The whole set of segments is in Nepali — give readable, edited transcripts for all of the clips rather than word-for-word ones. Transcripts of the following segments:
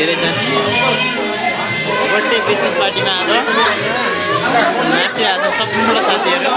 धेरै छन् बर्थडे विशेष पार्टीमा आज नाचिरहेको छ सम्पूर्ण साथीहरू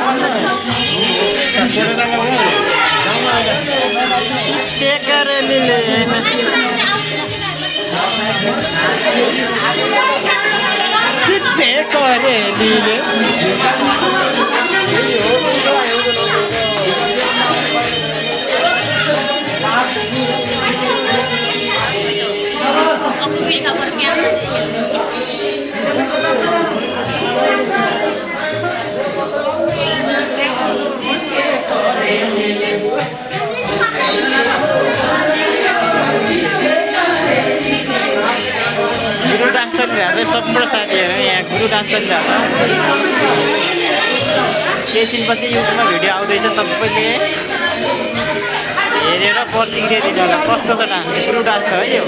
गुरु डान्स चलिरहेको छ सम्पूर्ण साथीहरू यहाँ गुरु डान्स चलिरहेको केही दिनपछि युट्युबमा भिडियो आउँदैछ सबैले हेरेर प्रतिक्रिया दिनु होला कस्तो छ डान्स गुरु डान्स है यो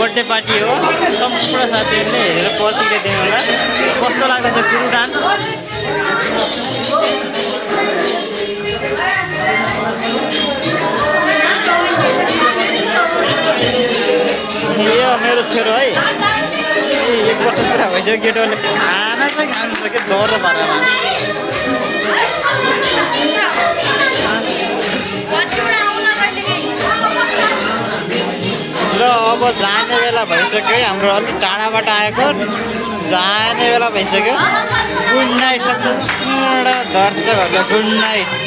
बर्थडे पार्टी हो सम्पूर्ण साथीहरूले हेरेर प्रतिक्रिया दिनु होला कस्तो लाग्दैछ गुरु डान्स यो मेरो छोरो है 1 वर्ष पुरा भइसक्यो केटोले खाना चाहिँ खानु सक्यो डर पारामा र अब जाने बेला भइसक्यो हाम्रो अलिक टाढाबाट आएको जाने बेला भइसक्यो गुड नाइट सम्पूर्ण दर्शकहरूलाई गुड नाइट